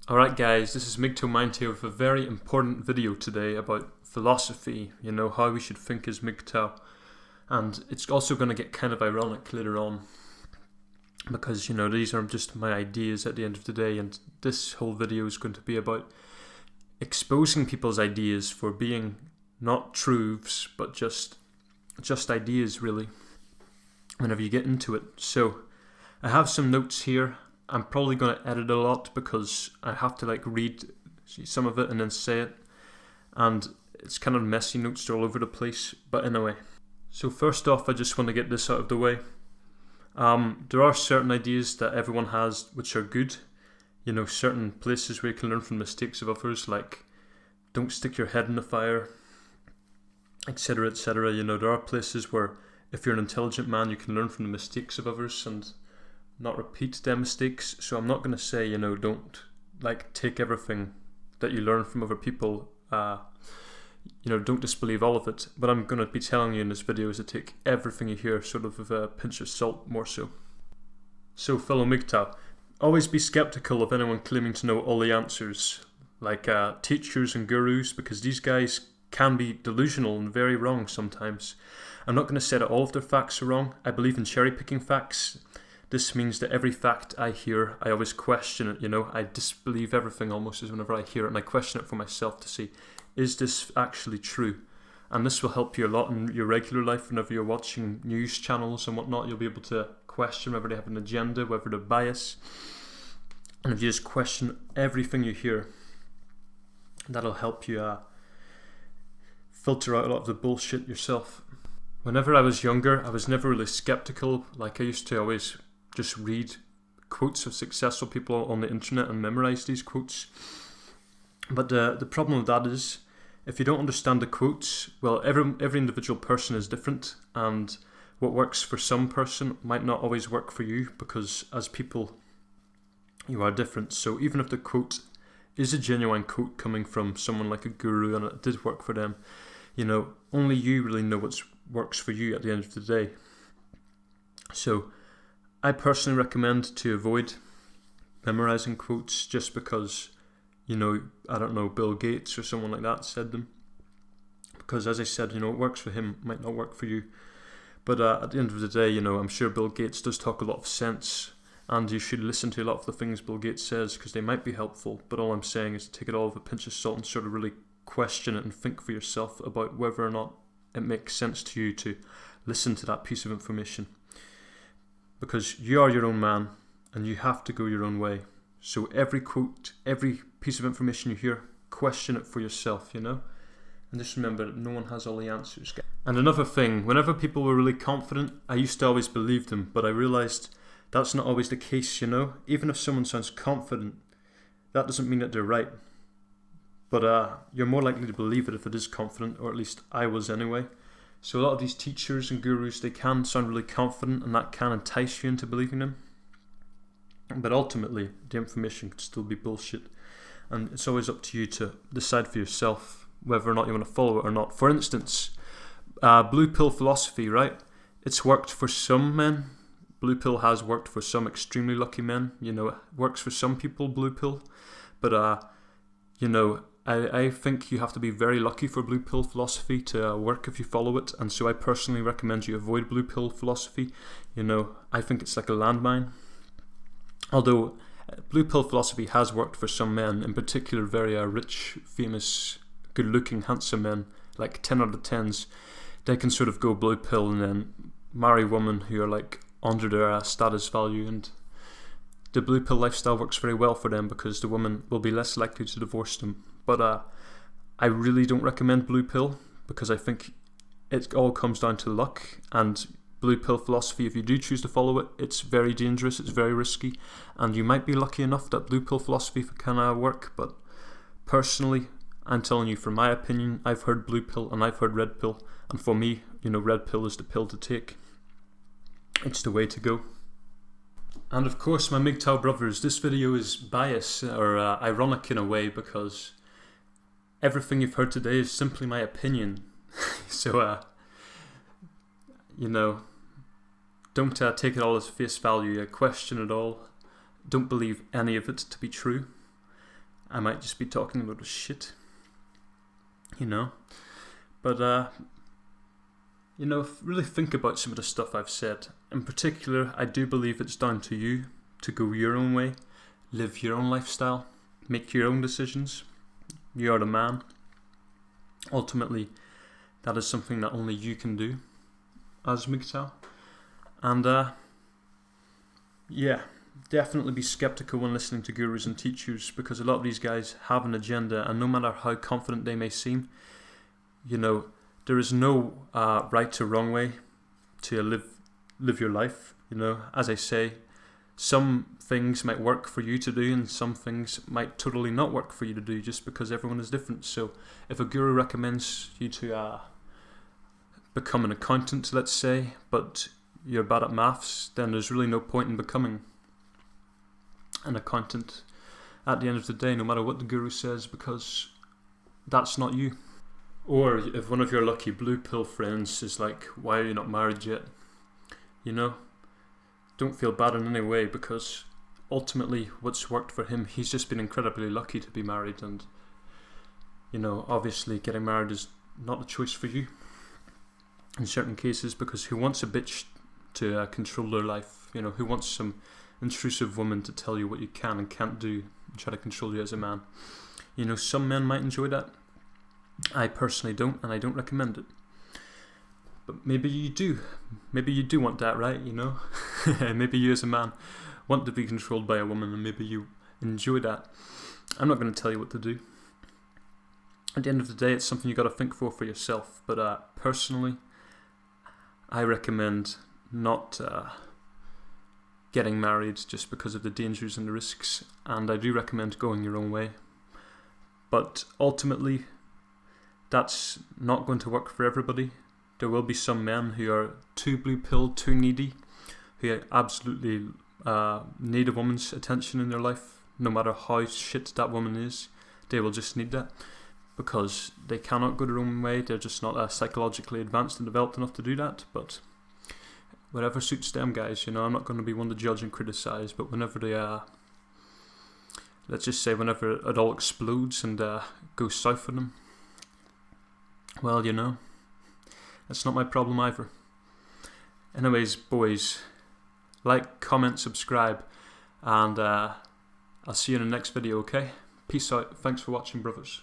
Alright guys, this is Mgtow with a very important video today about philosophy, how we should think as Mgtow. And it's also going to get kind of ironic later on because, these are just my ideas at the end of the day, and this whole video is going to be about exposing people's ideas for being not truths, but just ideas really, whenever you get into it. So, I have some notes here. I'm probably going to edit a lot because I have to read some of it and then say it, and it's kind of messy notes all over the place, but anyway. So first off, I just want to get this out of the way. There are certain ideas that everyone has which are good, certain places where you can learn from mistakes of others, like don't stick your head in the fire, etc, etc. There are places where if you're an intelligent man you can learn from the mistakes of others and not repeat their mistakes. So I'm not going to say, don't take everything that you learn from other people, don't disbelieve all of it. But I'm going to be telling you in this video is to take everything you hear sort of with a pinch of salt, more so. So fellow Mgtow, always be skeptical of anyone claiming to know all the answers, like teachers and gurus, because these guys can be delusional and very wrong sometimes. I'm not going to say that all of their facts are wrong. I believe in cherry picking facts. This means that every fact I hear, I always question it, I disbelieve everything almost as whenever I hear it, and I question it for myself to see, is this actually true? And this will help you a lot in your regular life. Whenever you're watching news channels and whatnot, you'll be able to question whether they have an agenda, whether they're biased. And if you just question everything you hear, that'll help you filter out a lot of the bullshit yourself. Whenever I was younger, I was never really skeptical. I used to always just read quotes of successful people on the internet and memorize these quotes. But the problem with that is, if you don't understand the quotes, well, every individual person is different, and what works for some person might not always work for you, because as people, you are different. So even if the quote is a genuine quote coming from someone like a guru and it did work for them, only you really know what works for you at the end of the day. So I personally recommend to avoid memorizing quotes just because, I don't know, Bill Gates or someone like that said them. Because as I said, what works for him might not work for you. But at the end of the day, I'm sure Bill Gates does talk a lot of sense, and you should listen to a lot of the things Bill Gates says because they might be helpful. But all I'm saying is to take it all with a pinch of salt and sort of really question it and think for yourself about whether or not it makes sense to you to listen to that piece of information. Because you are your own man and you have to go your own way. So every quote, every piece of information you hear, question it for yourself, And just remember that no one has all the answers. And another thing, whenever people were really confident, I used to always believe them, but I realised that's not always the case, Even if someone sounds confident, that doesn't mean that they're right. But you're more likely to believe it if it is confident, or at least I was anyway. So a lot of these teachers and gurus, they can sound really confident, and that can entice you into believing them. But ultimately, the information could still be bullshit. And it's always up to you to decide for yourself whether or not you want to follow it or not. For instance, blue pill philosophy, right? It's worked for some men. Blue pill has worked for some extremely lucky men. It works for some people, blue pill. But, I think you have to be very lucky for blue pill philosophy to work if you follow it, and so I personally recommend you avoid blue pill philosophy. I think it's like a landmine. Although blue pill philosophy has worked for some men, in particular very rich, famous, good looking, handsome men, like 10 out of 10s. They can sort of go blue pill and then marry women who are under their status value, and the blue pill lifestyle works very well for them because the woman will be less likely to divorce them. But I really don't recommend blue pill because I think it all comes down to luck, and blue pill philosophy, if you do choose to follow it, it's very dangerous, it's very risky, and you might be lucky enough that blue pill philosophy can work. But personally, I'm telling you from my opinion, I've heard blue pill and I've heard red pill, and for me, red pill is the pill to take. It's the way to go. And of course, my Mgtow brothers, this video is biased or ironic in a way because everything you've heard today is simply my opinion. So, don't take it all as face value, question it all. Don't believe any of it to be true. I might just be talking about shit, you know. But really think about some of the stuff I've said. In particular, I do believe it's down to you to go your own way, live your own lifestyle, make your own decisions. You are the man. Ultimately, that is something that only you can do as Mgtow. And definitely be skeptical when listening to gurus and teachers, because a lot of these guys have an agenda, and no matter how confident they may seem, there is no right or wrong way to live your life. As I say, some things might work for you to do and some things might totally not work for you to do, just because everyone is different. So if a guru recommends you to become an accountant, let's say, but you're bad at maths, then there's really no point in becoming an accountant at the end of the day, no matter what the guru says, because that's not you. Or if one of your lucky blue pill friends is like, why are you not married yet? Don't feel bad in any way, because ultimately what's worked for him, he's just been incredibly lucky to be married, and obviously getting married is not a choice for you in certain cases, because who wants a bitch to control their life? Who wants some intrusive woman to tell you what you can and can't do and try to control you as a man? Some men might enjoy that. I personally don't, and I don't recommend it. But maybe you do. Maybe you do want that, right? Maybe you as a man want to be controlled by a woman, and maybe you enjoy that. I'm not going to tell you what to do. At the end of the day, it's something you got to think for yourself. But personally, I recommend not getting married just because of the dangers and the risks, and I do recommend going your own way. But ultimately, that's not going to work for everybody. There will be some men who are too blue pill, too needy, who absolutely need a woman's attention in their life. No matter how shit that woman is, they will just need that, because they cannot go their own way. They're just not psychologically advanced and developed enough to do that. But whatever suits them, guys. I'm not going to be one to judge and criticise, but whenever they let's just say whenever it all explodes and goes south for them, well, that's not my problem either. Anyways, boys, like, comment, subscribe, and I'll see you in the next video, okay? Peace out. Thanks for watching, brothers.